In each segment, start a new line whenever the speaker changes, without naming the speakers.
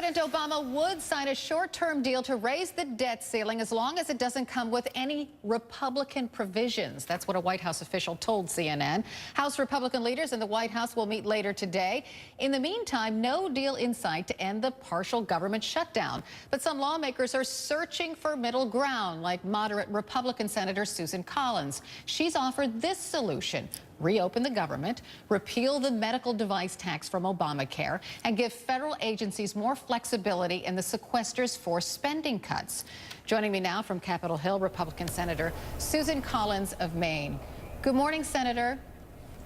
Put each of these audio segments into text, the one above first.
President Obama would sign a short-term deal to raise the debt ceiling as long as it doesn't come with any Republican provisions. That's what a White House official told CNN. House Republican leaders in the White House will meet later today. In the meantime, no deal in sight to end the partial government shutdown. But some lawmakers are searching for middle ground, like moderate Republican Senator Susan Collins. She's offered this solution: reopen the government, repeal the medical device tax from Obamacare, and give federal agencies more flexibility in the sequester's forced spending cuts. Joining me now from Capitol Hill, Republican Senator Susan Collins of Maine. Good morning, Senator.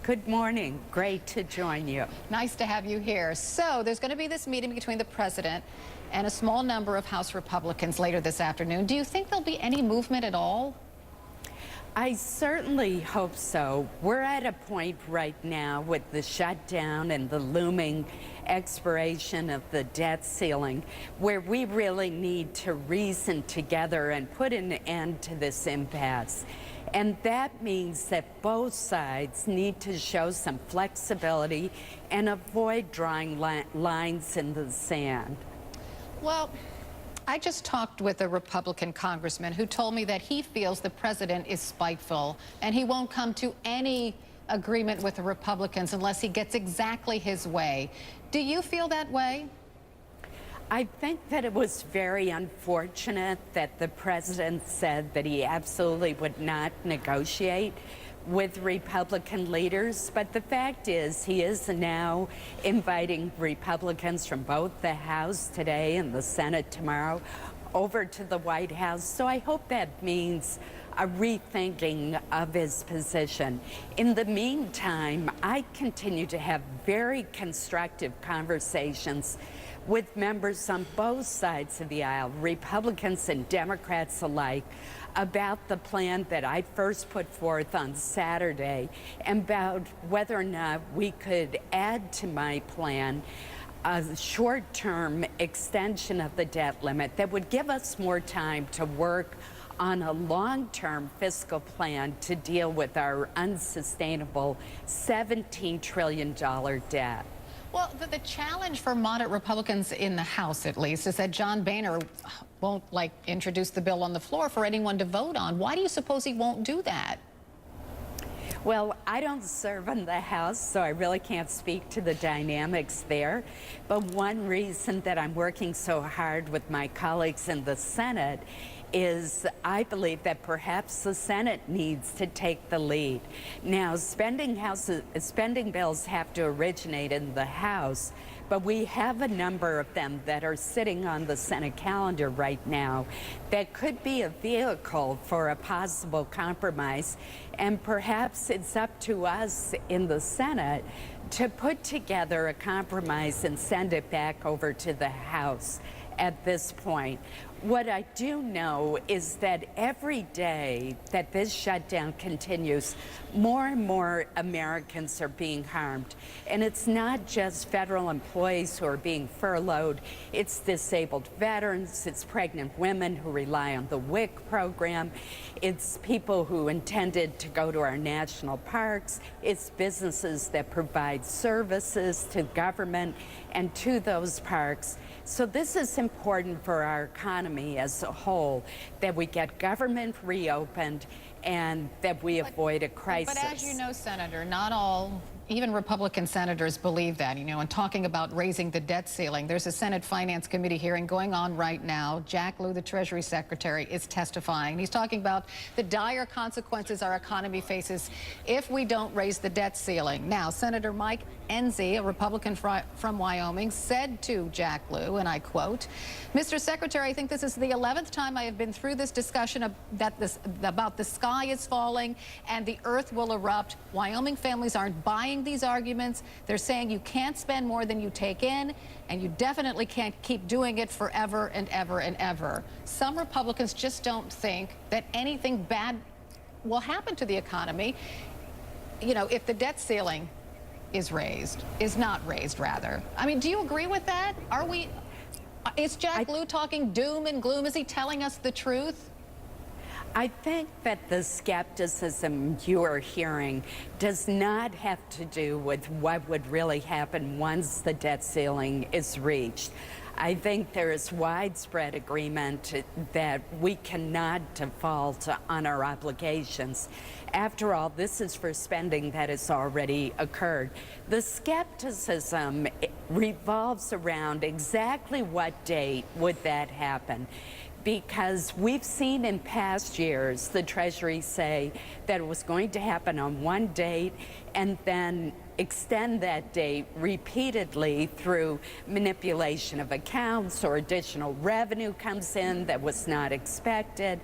Good morning. Great to join you.
Nice to have you here. So there's going to be this meeting between the president and a small number of House Republicans later this afternoon. Do you think there'll be any movement at all?
I certainly hope so. We're at a point right now with the shutdown and the looming expiration of the debt ceiling where we really need to reason together and put an end to this impasse. And that means that both sides need to show some flexibility and avoid drawing lines in the sand.
Well, I just talked with a Republican congressman who told me that he feels the president is spiteful and he won't come to any agreement with the Republicans unless he gets exactly his way. Do you feel that way?
I think that it was very unfortunate that the president said that he absolutely would not negotiate with Republican leaders, but the fact is he is now inviting Republicans from both the House today and the Senate tomorrow over to the White House. So I hope that means a rethinking of his position. In the meantime, I continue to have very constructive conversations with members on both sides of the aisle, Republicans and Democrats alike, about the plan that I first put forth on Saturday and about whether or not we could add to my plan a short-term extension of the debt limit that would give us more time to work on a long-term fiscal plan to deal with our unsustainable $17 trillion debt.
Well, the challenge for moderate Republicans in the House, at least, is that John Boehner won't, introduce the bill on the floor for anyone to vote on. Why do you suppose he won't do that?
Well, I don't serve in the House, so I really can't speak to the dynamics there. But one reason that I'm working so hard with my colleagues in the Senate is I believe that perhaps the Senate needs to take the lead. Now, spending bills have to originate in the House, but we have a number of them that are sitting on the Senate calendar right now that could be a vehicle for a possible compromise. And perhaps it's up to us in the Senate to put together a compromise and send it back over to the House at this point. What I do know is that every day that this shutdown continues, more and more Americans are being harmed. And it's not just federal employees who are being furloughed. It's disabled veterans, it's pregnant women who rely on the WIC program, it's people who intended to go to our national parks, it's businesses that provide services to government and to those parks. So this is important for our economy as a whole, that we get government reopened and that we avoid a crisis.
But as you know, Senator, not all, even Republican senators believe that, and talking about raising the debt ceiling. There's a Senate Finance Committee hearing going on right now. Jack Lew, the Treasury Secretary, is testifying. He's talking about the dire consequences our economy faces if we don't raise the debt ceiling. Now, Senator Mike Enzi, a Republican from Wyoming, said to Jack Lew, and I quote, "Mr. Secretary, I think this is the 11th time I have been through this discussion about the sky is falling and the earth will erupt. Wyoming families aren't buying these arguments. They're saying you can't spend more than you take in, and you definitely can't keep doing it forever and ever and ever." Some Republicans just don't think that anything bad will happen to the economy, if the debt ceiling is not raised, rather. I mean, do you agree with that? Is Jack Lew talking doom and gloom? Is he telling us the truth?
I think that the skepticism you are hearing does not have to do with what would really happen once the debt ceiling is reached. I think there is widespread agreement that we cannot default on our obligations. After all, this is for spending that has already occurred. The skepticism revolves around exactly what date would that happen. Because we've seen in past years the Treasury say that it was going to happen on one date and then extend that date repeatedly through manipulation of accounts or additional revenue comes in that was not expected.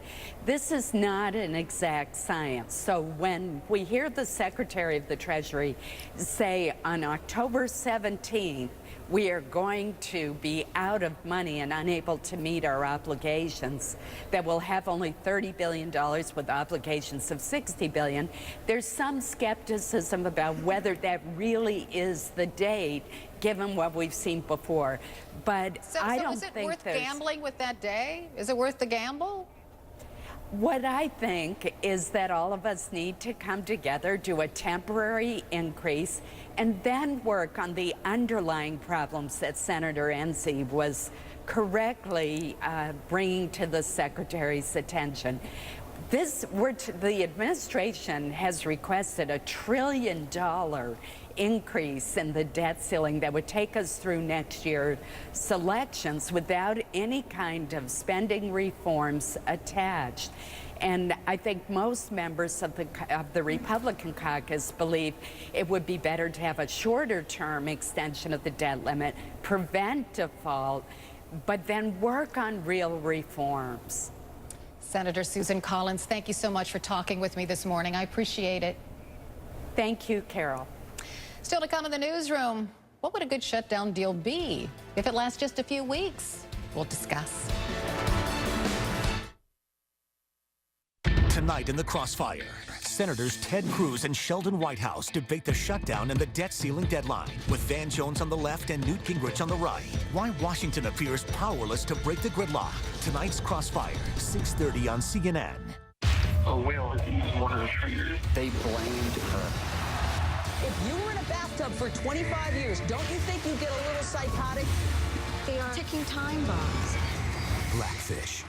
This is not an exact science. So when we hear the Secretary of the Treasury say on October 17th, we are going to be out of money and unable to meet our obligations, that we'll have only $30 billion with obligations of $60 billion. There's some skepticism about whether that really is the date, given what we've seen before. But I don't think
is it worth gambling with that day? Is it worth the gamble?
What I think is that all of us need to come together, do a temporary increase, and then work on the underlying problems that Senator Enzi was correctly bringing to the Secretary's attention. The administration has requested $1 trillion increase in the debt ceiling that would take us through next year's elections without any kind of spending reforms attached. And I think most members of the Republican caucus believe it would be better to have a shorter-term extension of the debt limit, prevent default, but then work on real reforms.
Senator Susan Collins, thank you so much for talking with me this morning. I appreciate it.
Thank you, Carol.
Still to come in the newsroom, what would a good shutdown deal be if it lasts just a few weeks? We'll discuss.
Tonight in the Crossfire, Senators Ted Cruz and Sheldon Whitehouse debate the shutdown and the debt ceiling deadline, with Van Jones on the left and Newt Gingrich on the right. Why Washington appears powerless to break the gridlock. Tonight's Crossfire, 6:30 on CNN.
Oh, well, he's one of the traitors.
They blamed her.
If you were in a bathtub for 25 years, don't you think you get a little psychotic?
They are ticking time bombs.
Blackfish.